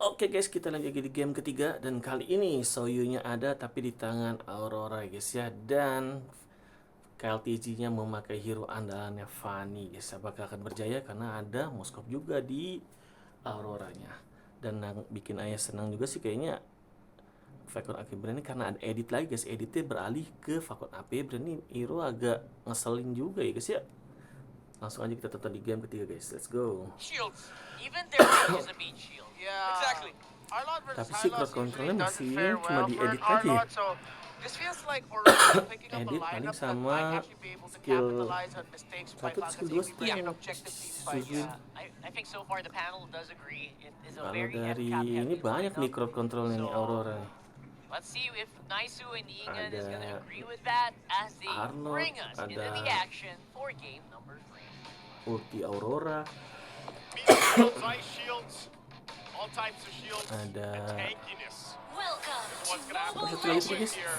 Oke guys, kita lanjut di game ketiga dan kali ini Soyou-nya ada tapi di tangan Aurora guys ya, dan KLTG-nya memakai hero andalannya Fanny guys. Apakah akan berjaya karena ada Moskop juga di Auroranya. Dan yang bikin ayah senang juga sih kayaknya Falcon Apbren ini karena ada edit lagi guys. Editnya beralih ke Falcon Apbren, ini hero agak ngeselin juga ya guys ya. Langsung aja kita tonton di game ketiga guys. Let's go. Shields. Even their range is a mean shield. Yeah. Exactly. Tapi sih crowd controlnya masih cuma di edit Our aja ya. lot, so this feels like Aurora picking up a Edit paling lineup that sama might actually be able to skill capitalize on mistakes by satu, skill Falcons dua if we yang can objectively fight. susuin. I think so far the panel does agree. It is a Kalau very dari cap ini heavy banyak nih lineup. crowd controlnya nih Aurora. Let's see if Naisu and Ingan is Ada going to agree with that as they Arnold, bring us into ada the action for game number 3. Ulti Aurora, Ice shields, all types of shields, ada and tankiness. Welcome What's gonna happen Satu lagi guys. here?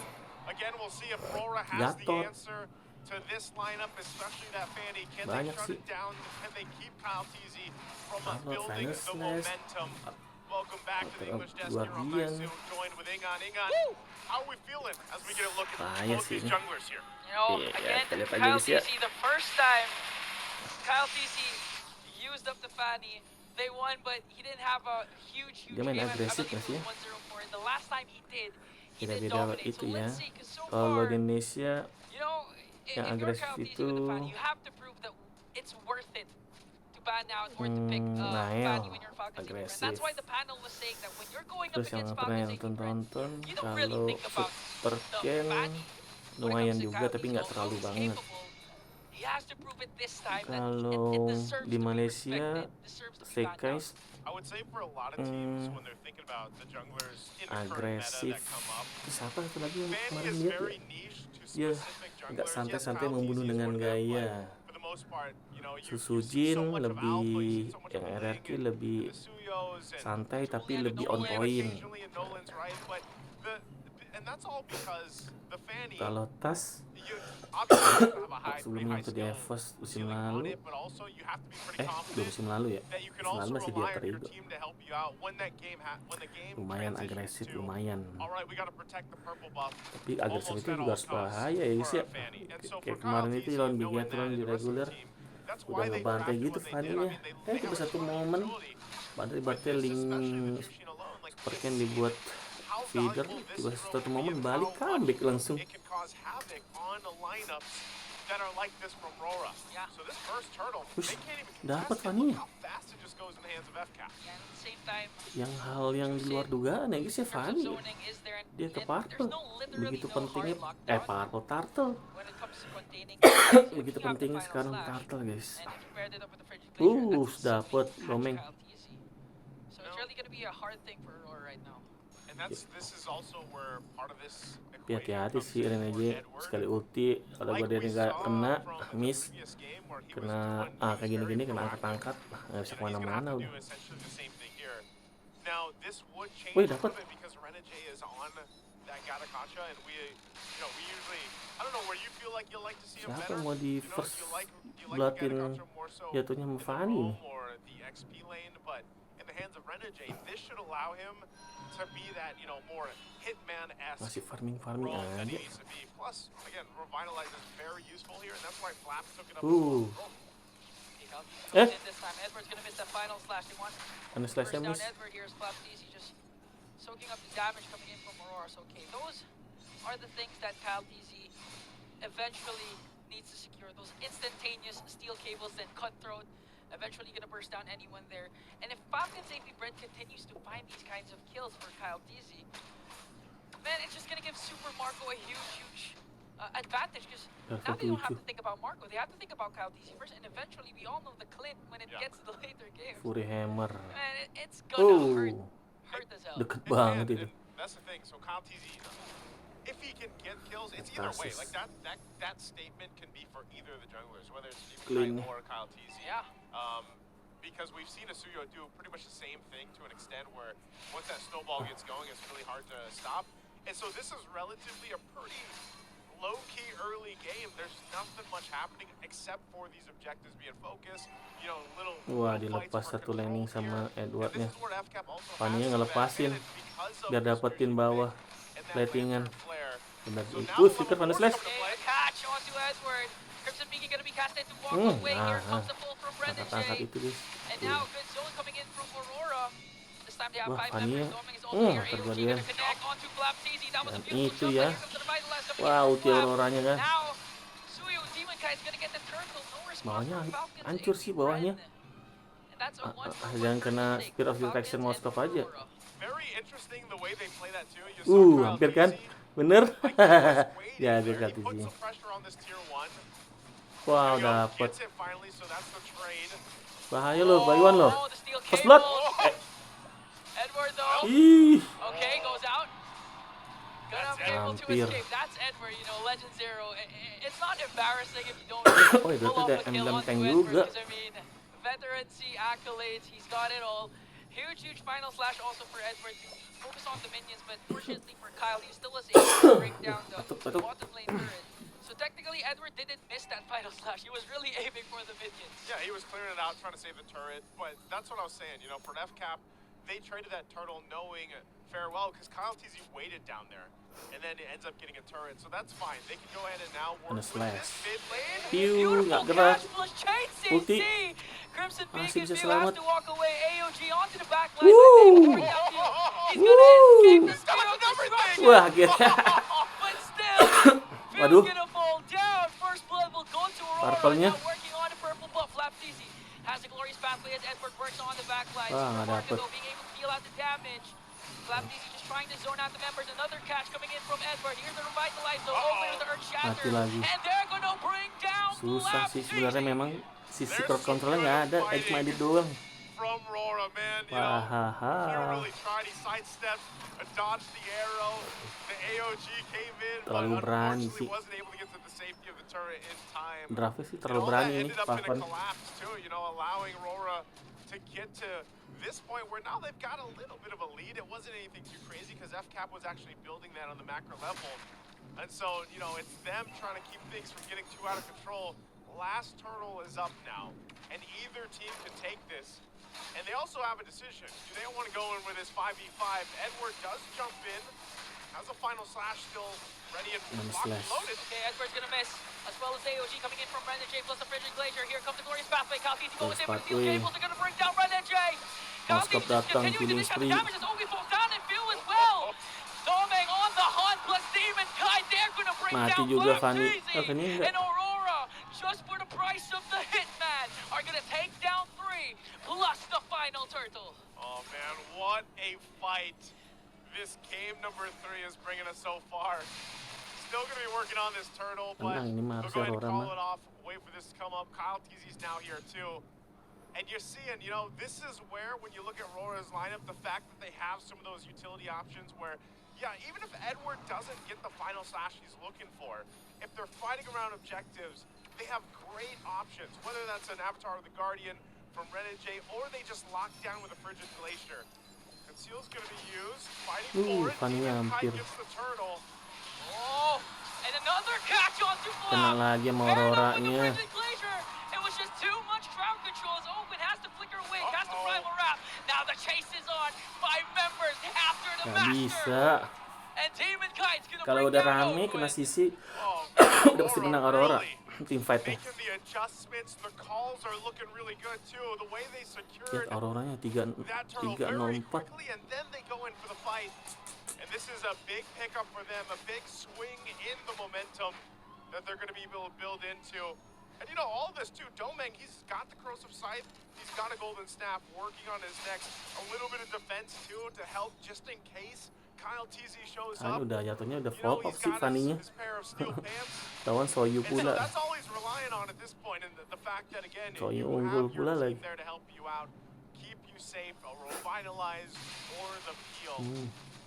Again, we'll see if Aurora has the Gatot. answer to this lineup, especially that Fanny. Can Banyak they shut sih. it down? Can they keep Kyle TZ from Arnold, building the Finesse, momentum? Welcome back to the English desk here on Guardian. Zoom, joined with Ingan. Ingan, how are we feeling as we get a look at Bahaya both sih these ini. junglers here? You know, Iya, again, kita lihat aja Kyle guys ya. TC, the first time Kyle TC used up the Fanny, they won, but he didn't have a huge Dia main game. I agresif believe nggak sih? it was 1-0 for it. The last time he did Beda-beda dominate. itu So ya. let's see, 'cause so Kalau far, di Indonesia you know, yang if you're agresif Kyle TC itu with the Fanny, you have to prove that it's worth it to ban out or to pick Nael, Fanny when you're Falcons Apbren. agresif. That's why the panel was saying that when you're going up Terus yang against pernah Falcons yang Apbren, tonton you don't really kalau think about Super the Ken Fanny. lumayan juga tapi nggak terlalu banget. He has to prove it this time that Kalau it deserves di to be Malaysia respected, deserves to be banned out. Sekais I would say for a lot of teams, when they're thinking about the junglers in the current meta agresif. that come up, Terus apa satu lagi yang Fanny kemarin is lihat ya? very niche to Dia specific junglers. nggak Yes, santai-santai Kyle membunuh TC is dengan one of them, gaya. but for the most part, you know, you see Susujin so much of alpha, you lebih see so much yang of RRQ Ling lebih and the Suyos and santai tapi Julian lebih and on Nolan point. occasionally and Nolan's right, but and that's all because the Fanny, Kalau tas you obviously have a high, sebelum pretty high waktu di skill EVOS musim ceiling on lalu, it, but also you have to be pretty dua confident musim lalu ya, that you can musim lalu also masih di rely on upper your ego. team to help you out when that game when the game Lumayan transitions agresif, to, lumayan. all right, we got to protect the purple buff. Tapi agresif Almost itu at juga all harus costs bahaya ya guys for ya. Fanny. And so Kayak for kemarin Kyle itu TC, lawan knowing Bigatron that di and the rest of the reguler team, that's udah why they ngebantai crafted gitu what they Fanny did. I nya. mean, they Cuma have satu so much momen versatility padahal with ibaratnya this, link especially with Tushin alone. Like, Super we've Ken seen dibuat how feeder, valuable this tiba hero satu can be momen and balik how comeback much langsung. it can cause havoc on the lineups that are like this from Aurora. Yeah. So this first turtle, Wih, they can't even dapat contest it. Fanny. Look how fast it just goes in the hands of FCAP. Yeah, at the same time, Yang hal yang di luar dugaan ya guys ya, in terms of Fanny zoning is there, and dia ke there's purple. literally Begitu no pentingnya hard lockdown purple turtle. when it comes to containing. Begitu You have the pentingnya final sekarang slash, turtle guys. and if you paired it up with the frigid glacier, that's a Dapet sweet domeng. catch, Kyle TC. So it's really gonna be a hard thing for Aurora right now. And this is also where part of this Tapi equation hati-hati comes sih in Ren for aja Edward. sekali ulti kalau Like gua dari we nggak saw kena from the miss previous game where he was kena doing, he was kayak gini-gini very kena proactive. angkat-angkat nggak bisa And he's gonna kemana-mana have to udah. do essentially the same thing here. Now this would change Wih, a little dapet. bit because Renegade is on that Gatakacha, and we usually, I don't know where you feel like you'll like to see him Siapa better. yang mau di You know, first do you like bulatin Gatakacha more so jatuhnya sama in the Fanny roam nih? or the XP lane, but in the hands of Renegade, this should allow him to be that, more Hitman-esque Masih farming role that he aja. needs to be. Plus, again, Revitalize is very useful here, and that's why Flap took it up. Okay, Kyle TC goes in this time. Edward's gonna miss that final slash. They want Anu first slash down miss. Edward here is Flap TC just soaking up the damage coming in from Aurora. So, okay, those are the things that Kyle TC eventually needs to secure. Those instantaneous steel cables that cutthroat, eventually gonna burst down anyone there. And if Falcons Apbren continues to find these kinds of kills for Kyle TC, man, it's just gonna give Super Marco a huge advantage, because now they don't have to think about Marco, they have to think about Kyle TC first, and eventually we all know the Clint when it gets to the later games. Fury Hammer. Man, it's gonna hurt as hell. Deket banget itu. That's the thing. So Kyle TZ, if he can get kills, it's either way. Like that statement can be for either of the junglers, whether it's Clean. Steve or Kyle TZ. Yeah. Because we've seen Asuyo do pretty much the same thing to an extent where once that snowball gets going, it's really hard to stop. And so this is relatively a pretty low-key early game. There's nothing much happening except for these objectives being focused. You know, little Wah, fights dilepas for satu control landing here. sama And Edwardnya. this is where FCAP also has Fanny-nya some ngelepasin advantage because of biar this dapetin Surgeon bawah pick and that platingan. Lantern Flare. Benar. So now Flicker level Fanny 4's Slash. coming to Okay, play. a catch onto Edward. Crimson Beacon gonna be cast into walk away. Here comes the full from Brendan Angkat J. itu guys. And Tuh. now good zone coming in from Aurora. This time they have Wah, 5 Fanny-nya, members. Doming is also here. AOG tergalian. gonna connect onto Flapteasy. That was a Dan beautiful itu jump. ya. But here comes the Revitalize coming Wah, in from ulti Flap. Auroranya kan. Now Soyou Demon Kite's gonna get the turtle. No response Bawahnya from Falcons. hancur sih bawahnya. And that's a 1-for-1 Jangan kena mistake Spear for of Detection Falcons and Moskov for aja. Aurora. Very interesting the way they play that too. You saw Kyle Hampir kan? Casey, Bener? like, he was waiting Ya, there. gue He put sih. some pressure on this tier 1. Wow, There you go, dapet. gets it finally, so that's the trade. Bahaya lo, Bayuan lo. Oh, the steel First blood. cable. Edward though. Ih, Okay, goes out. Gonna be able to Hampir. escape. That's Edward, you know, Legend Zero. It's not embarrassing if you don't Oh, itu pull tuh off ada a kill emblem onto tank Edward. juga. Because I mean, veterancy, accolades, he's got it all. Huge final slash also for Edward to focus on the minions, but fortunately for Kyle, he still was able to break down the Batuk. bottom lane turret. So technically, Edward didn't miss that final slash. He was really aiming for the minions. Yeah, he was clearing it out, trying to save the turret. But that's what I was saying. You know, for FCAP, they traded that turtle knowing farewell because Kyle TZ waited down there. And then it ends up getting a turret. So that's fine. They can go ahead and now work And a with slash. this mid lane. Piu, Beautiful nggak gerak. catch plus chain Ulti. CC. Crimson Masih Beacon bisa do selamat. have to walk away. AOG onto the back line. Woo. But they bring down He's gonna escape the spear of destruction. Wah, akhirnya. But still, Waduh. Phil's gonna fall down. First blood will go to Aurora. Purple-nya. Now working on a purple buff. Flapteasy has a glorious pathway as Edward works on the back line. Wah, nggak Marco dapet. though being able to deal out the damage. Flapteasy just trying to zone out the members. Another catch coming in from Edward. Here's the Revitalize though. Over the Earth Mati Shatter. lagi. And they're gonna bring down Susah sih sebenarnya, Flapteasy. memang sisi crowd controlnya nggak ada, cuma edit doang. From Aurora, man. You know, Wahaha. he really tried. He sidestepped, dodged the arrow. The AOG came in, Terlalu but berani unfortunately sih. wasn't able to get to the safety of the turret in time. Draftnya sih And terlalu all berani that ini, ended up in a Falcon. collapse too, you know, allowing Aurora to get to this point where now they've got a little bit of a lead. It wasn't anything too crazy because FCAP was actually building that on the macro level. And so, you know, it's them trying to keep things from getting too out of control. Last turtle is up now, and either team can take this. And they also have a decision. Do they want to go in with this 5v5? Edward does jump in, has a final slash still ready and locked and slash. loaded. Okay, Edward's gonna miss, as well as AOG coming in from Brendan J plus the Frigid Glacier. Here comes the glorious pathway. Calteasy going with him with the steel Pathway. cables. They're gonna bring down Brendan J. Moskov Calteasy just datang, continuing to killing dish out the spree. damage as Obi falls down and Phil as well. Doming on the hunt plus Demon Kite. They're gonna bring Mati down juga Fanny. Flapteasy. Oh, Fanny enggak. And Aurora, just for the price of the Hitman, are gonna take down 3 plus the final turtle. Oh man, what a fight this game number 3 is bringing us so far. Still gonna be working on this turtle, but Tenang, ini mah they'll harus go ahead and Aurora call mah. it off, wait for this to come up. Kyle TZ's now here too. And you're seeing, you know, this is where, when you look at Aurora's lineup, the fact that they have some of those utility options where, yeah, even if Edward doesn't get the final slash he's looking for, if they're fighting around objectives, they have great options, whether that's an Avatar of the Guardian from Ren and J, or they just lock down with a Frigid Glacier. Conceal's going to be used, fighting for it. Fanny-nya Demon hampir. Kite gets the turtle. Oh, and another catch onto Kena Flap. lagi sama Paired up with the Auroranya. Frigid Glacier. It was just too much crowd control as Open has to flicker away, cast the Uh-oh. rival wrap. Now the chase is on. 5 members after the Nggak bisa. master. And Demon Kite's gonna Kalau bring udah down rame kena Open. sisi, Oh, udah pasti menang Aurora. really Team fight-nya. making the adjustments. The calls are looking really good too. The way they secured Lihat Auroranya that turtle very 304. quickly, and then they go in for the fight. And this is a big pickup for them, a big swing in the momentum that they're going to be able to build into. And you know, all this too, Domeng, he's got the corrosive scythe, he's got a golden staff working on his next, a little bit of defense too to help just in case Kyle TZ shows Kan up. udah jatuhnya udah You know, fall off he's sih got Fanny-nya. his pair of steel pants. Tawan Soyou And so pula. that's all he's relying on at this point, and the fact that again, Soyou you unggul have your pula team lagi. there to help you out, keep you safe, a revitalize or the peel.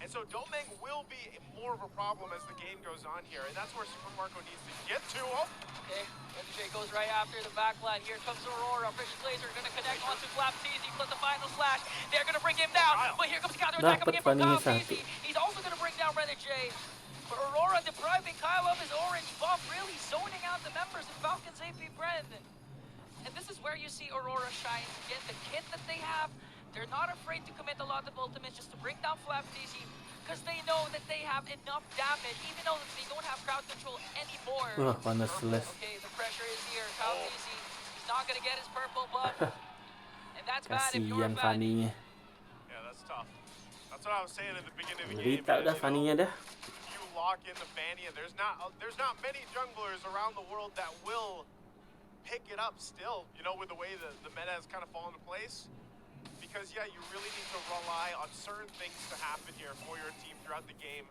And so Domeng will be more of a problem as the game goes on here, and that's where Super Marco needs to get to. Oh, Okay, MJ goes right after the back line. Here comes Aurora. Frigid Glacier gonna connect onto Flapteasy plus the final slash. They're gonna bring him down, but here comes the counter attack coming in from Dapat Kyle Fanny-nya TZ. He's also gonna bring down Ren and J. For Aurora, depriving Kyle of his orange buff, really zoning out the members of Falcons Apbren. And this is where you see Aurora shine. Again, the kit that they have, they're not afraid to commit a lot of ultimates just to bring down Flapteasy, because they know that they have enough damage, even though they don't have crowd control anymore. Wah, panas les. Okay, the pressure is here. Flapteasy, he's not gonna get his purple buff. And that's bad if you're a Kasihan fan. Fanny-nya. Yeah, that's tough. That's what I was saying at the beginning of the game. Derita man, udah you know, Fanny-nya dah. you lock in the Fanny, and there's not many junglers around the world that will pick it up still, you know, with the way the meta has kind of fallen into place. Because, yeah, you really need to rely on certain things to happen here for your team throughout the game.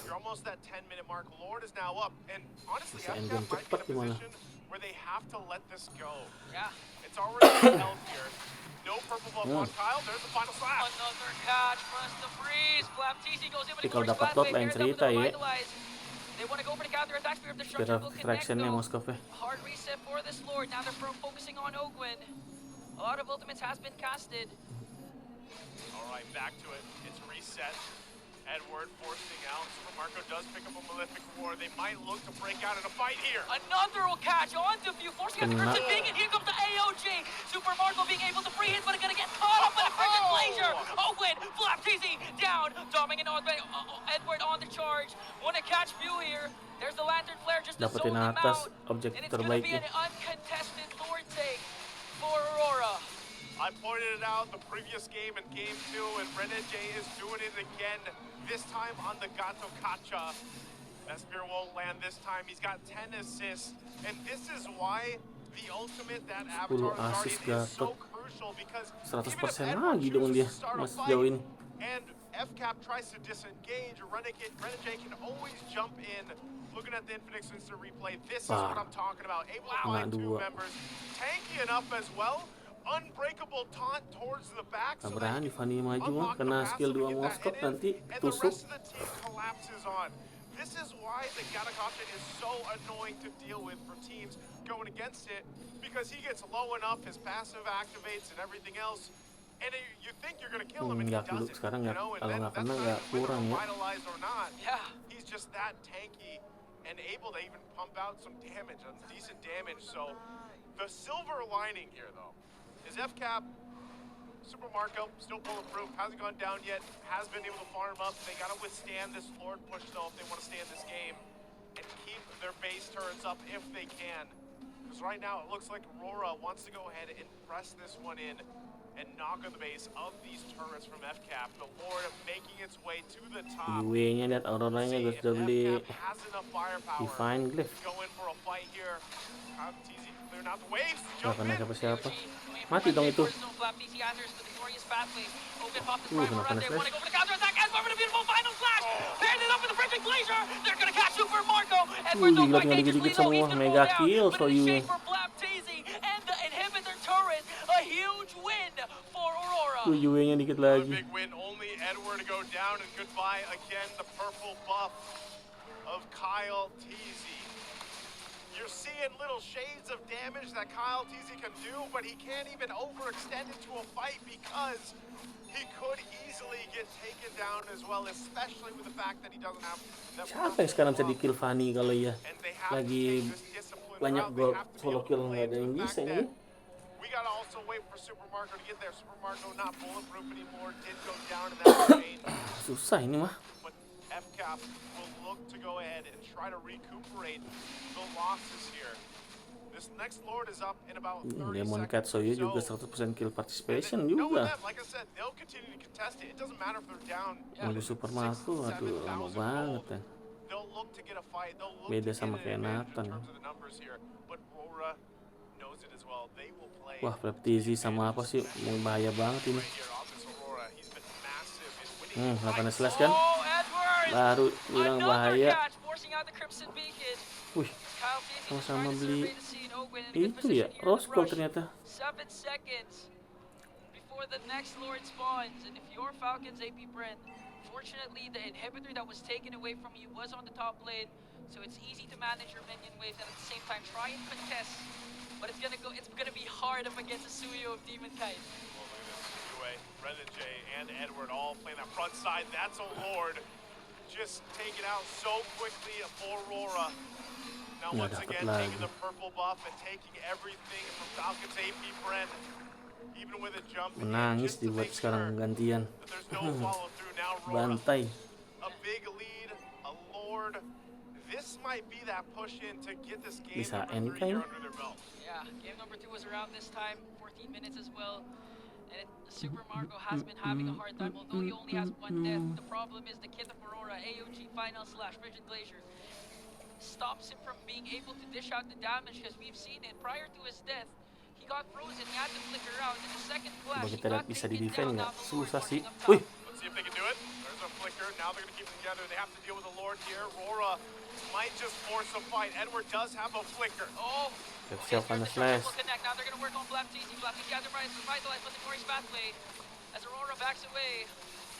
You're almost that 10-minute mark. Lord is now up, and honestly, Bisa FCAP endgame might be cepet in a gimana? position where they have to let this go. Yeah. It's already held here. No purple buff on Kyle. There's the final slash. Another catch, press the freeze. Flapteasy goes in with Tapi a kalau glorious dapat pathway, dot lain pairs up with cerita the ya. revitalize. They want to go for the counter attack. Spear of Spear Destruction of will connect Traction-nya though. Moskov-nya. Hard reset for this Lord. Now they're focusing on Ogwin. A lot of ultimates has been casted. All right, back to it. It's reset. Edward forcing out. Super Marco does pick up a Malefic War. They might look to break out in a fight here. Another will catch onto View, forcing out the Crimson Being, and here comes the AOG. Super Marco being able to free hit, but gonna get caught up by the Crimson Blazer. Ogwin, Flapteasy down, dominating on Edward on the charge. Wanna catch View here. There's the Lantern Flare just to Dapetin zone them atas out. objektif And it's gonna be terbaiknya. an uncontested Lord take for Aurora. I pointed it out the previous game in game 2, and Renege is doing it again. This time on the Gato Kacha. That spear won't land this time. He's got 10 assists, and this is why the ultimate that Avatar assist Guardian is so Gatot. crucial, because 100% even if lagi dong chooses dia to start a mas fight, sejauh ini. and FCAP tries to disengage, Renege can always jump in. Looking at the Infinite Instant Replay, this is what I'm talking about. Able to find two members. Tanky enough as well. Unbreakable taunt towards the back. Gak berani Fanny maju mah, kena skill 2 Moskov nanti and the tusuk. rest of the team collapses on. This is why the Gatakasha is so annoying to deal with for teams going against it, because he gets low enough, his passive activates and everything else, and you think you're gonna kill him, and he Nggak dulu doesn't. sekarang You nggak, know, and kalau then nggak that's kena not nggak even kurang ya. vitalized or not. Yeah. He's just that tanky and able to even pump out some damage, decent damage. So the silver lining here, though, is FCAP, Super Marco, still bulletproof, hasn't gone down yet, has been able to farm up. They got to withstand this Lord push, though, if they want to stay in this game, and keep their base turrets up if they can. Because right now, it looks like Aurora wants to go ahead and press this one in and knock on the base of these turrets from FCAP. The Lord making its way to the top. UW-nya lihat Auroranya See guys, if udah beli FCAP has enough firepower. Divine Glyph. Go in for a fight here. TZ clearing out the waves. Gak Jump kena in. siapa-siapa. Mati dong itu. Kena gila tinggal dikit-dikit semua. Mega kill Soyou. UW-nya dikit A lagi. big win. Only Edward to go down, and goodbye again. The purple buff of Kyle TZ. You're seeing little shades of damage that Kyle TZ can do, but he can't even overextend into a fight because he could easily get taken down as well, especially with the fact that he doesn't have that Siapa yang sekarang bisa di-kill Fanny kalau ya and they have to lagi take this disciplined banyak route. They gol have to be solo able to kill, play nggak ada into yang the bisa fact ini. that we gotta also wait for Super Marco to get there. Super Marco not bulletproof anymore, did go down in that chain. Susah ini mah. But FCAP will look to go ahead and try to recuperate the losses here. This next Lord is up in about 30 Demon seconds. Cat Soyou juga So, 100% kill participation knowing juga. them, like I said, they'll continue to contest it. It doesn't matter if they're down. Mau di Super Marco, aduh lama banget kan. They'll look to get a fight. They'll look Beda to sama get an kayak advantage Nathan. in terms of the numbers here. But Aurora knows it as well. They will play. Wah, Flapteasy sama apa sih? Mau bahaya banget ini. Right here off this Aurora. He's been massive in winning 8 fights. slash kan? Baru bilang bahaya. Wih, sama-sama beli itu ya, Rose Gold ternyata. 7 seconds before the next Lord spawns, and if you're Falcons Apbren, fortunately the inhibitor that was taken away from you was on the top lane, so it's easy to manage your minion waves and at the same time try and contest. But it's gonna be hard up against the Soyou of Demon Kite. Well, look at this. Renege and Edward all playing that front side. That's a Lord. just take it out so quickly for Aurora. Now Nggak once dapet again lagi. taking the purple buff and taking everything from Falcons Apbren, even with a jump in, Menangis just to dibuat make sekarang sure gantian. that there's no follow through. Now Aurora, Bantai. a big lead, a lord. This might be that push in to get this game Bisa number 3 NK here ini. under their belt. Yeah, game number 2 was around this time, 14 minutes as well. And Super Marco has been having a hard time, although he only has 1 death. The problem is the kit of Aurora, AOG Final / Rigid Glacier, stops him from being able to dish out the damage, because we've seen it prior to his death. He got frozen, he had to flicker out. In the second Coba flash, he kita got lihat bisa taken di defend down. nggak? Now the Lord Susah sih. pushing up Wih, top. Let's see if they can do it. There's a flicker. Now they're going to keep them together. They have to deal with the Lord here. Aurora might just force a fight. Edward does have a flicker. Oh, siap-siap there's panas the flash. triple connect. Now they're going to work on Blant4I. Blant4I gather by revitalize with the Glorious Pathway. As Aurora backs away,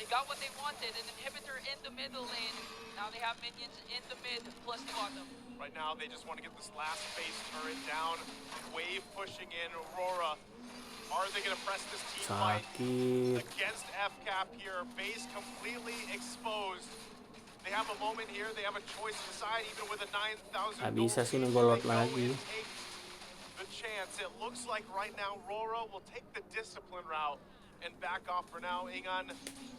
they got what they wanted, an inhibitor in the middle lane. Now they have minions in the mid, plus the bottom. Right now, they just want to get this last base turret down. Wave pushing in. Aurora, are they going to press this team fight Sakit. against FCAP here? Base completely exposed. They have a moment here. They have a choice to decide, even with a 9,000. Nggak bisa sih nunggu They go lagi. and take the chance. It looks like right now Aurora will take the discipline route and back off for now. Ingan,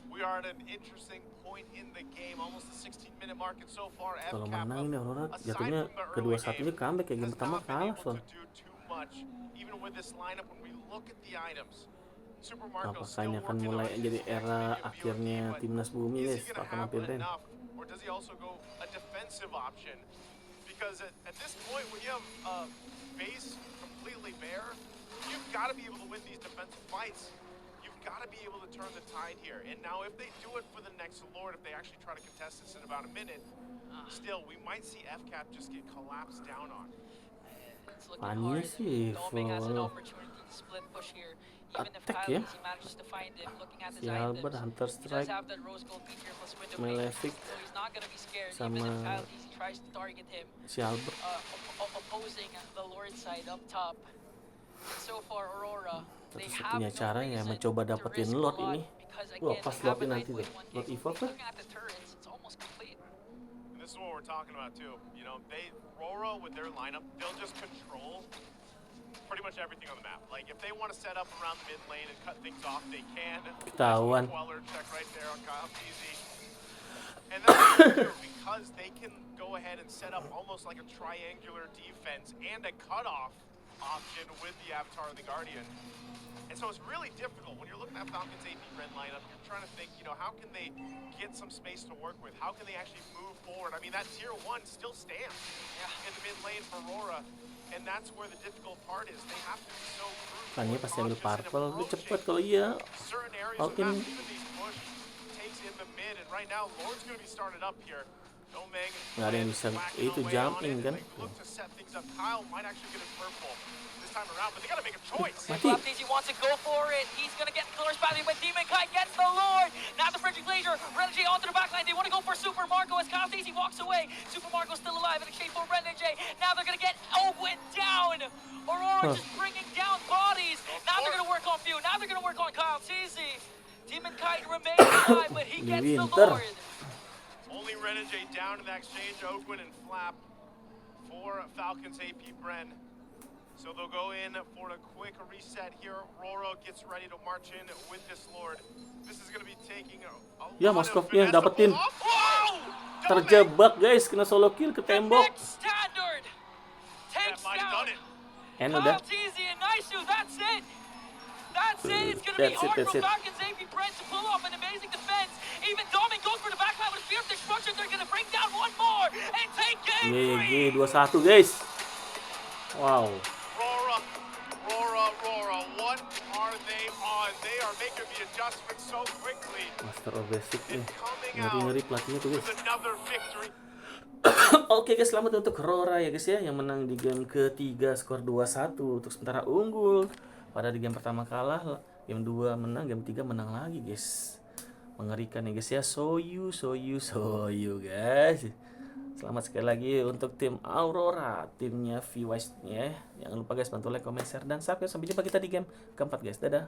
we are at an interesting point in the game, almost the 16-minute mark, and so far Kalau FCAP, menang ini Aurora aside jatuhnya from the kedua early satunya game, comeback kayak game has pertama not been kalah able soal. to do too much, even with this lineup. When we look at the items, Super Marco Apakah still ini akan working mulai on jadi his next era maybe a akhirnya BOD, but timnas bumi is guys, he gonna Falcons have Apbren. enough, or does he also go a defensive option? Because at this point, when you have base completely bare, you've got to be able to win these defensive fights. You've got to be able to turn the tide here. And now if they do it for the next Lord, if they actually try to contest this in about a minute, still, we might see FCAP just get collapsed down on. It's looking Fanny hard. sih, Doming has an full opportunity to split push here. Even if attack Kyle ya. Easy manages to find him, looking at his Si Albert, items, Hunter he does Strike, have that rose gold feature plus window Malefic, so he's not gonna be scared. sama Even if Kyle Easy tries to target him, si Albert. opposing the Lord side up top. And so far, Aurora, they have Satu-satunya no cara ya reason mencoba to dapetin risk a Lord lot ini. because, Wah, again, pas they have Lordnya a nanti tuh. 9.1 Lord game. Evolve kan? Looking at the turrets, it's almost complete. And this is what we're talking about too. You know, Aurora with their lineup, they'll just control pretty much everything on the map. Like if they want to set up around the mid lane and cut things off, they can. Ketahuan. Queller check right there on Kyle Easy. And that's because they can go ahead and set up almost like a triangular defense and a cutoff option with the Avatar of the Guardian. And so it's really difficult when you're looking at Falcons Apbren lineup. You're trying to think, you know, how can they get some space to work with? How can they actually move forward? I mean, that tier 1 still stands in the mid lane for Aurora, and that's where the difficult part is. They have to be so Fanny pasti ambil cautious in purple, lebih cepet approaching kalau iya. certain areas of the Falcon. map. Even these push takes in the mid, and right now Lord's going to be started up here. Domeng Nggak ada yang bisa whacking itu away jump on it, in and kan. they look to set things up. Kyle might actually get his purple this time around, but they got to make a choice. Mati. Blant4I wants to go for it. He's going to get the Glorious Pathway, but Demon Kite gets the Lord. Now the Frederick Glacier, Renegade onto the backline. They want to go for Super Marco as Kyle Easy walks away. Super Marco still alive in exchange for Renegade. Now they're going to get Owen down. Aurora just bringing down bodies. Now they're going to work on Few. Now they're going to work on Kyle Easy. Demon Kite remains alive, but he gets the Winter. Lord. Only Renegade down in that exchange, Oakwood and Flap for Falcons Apbren. So they'll go in for a quick reset here. Aurora gets ready to march in with this Lord. This is going to be taking a Ya, lot of Moskovnya finesse. dapetin. Wow! Terjebak guys, kena solo kill ke The tembok. next standard That takes might have done down it. And udah. Kyle Easy and Naisu. That's it. That's it. It's going to be That's it, hard that's for it. Falcons Apbren to pull off an amazing defense. Even Doming goes for the backline with a fear of destruction. They're going to bring down one more and take game GG 3. 2-1 guys. Wow. Aurora, what are they on? They are making the adjustment so quickly. Master of Basic nih. Coming out Ngeri-ngeri pelatihnya tuh guys. with another victory. Oke guys, selamat untuk Aurora ya guys ya, yang menang di game ketiga skor 2-1 untuk sementara unggul. Pada di game pertama kalah, game 2 menang, game 3 menang lagi guys. Mengerikan ya guys ya. Soyou guys. Selamat sekali lagi untuk tim Aurora, timnya VWise ya. Jangan lupa guys bantu like, comment, share dan subscribe. Sampai jumpa kita di game keempat guys. Dadah.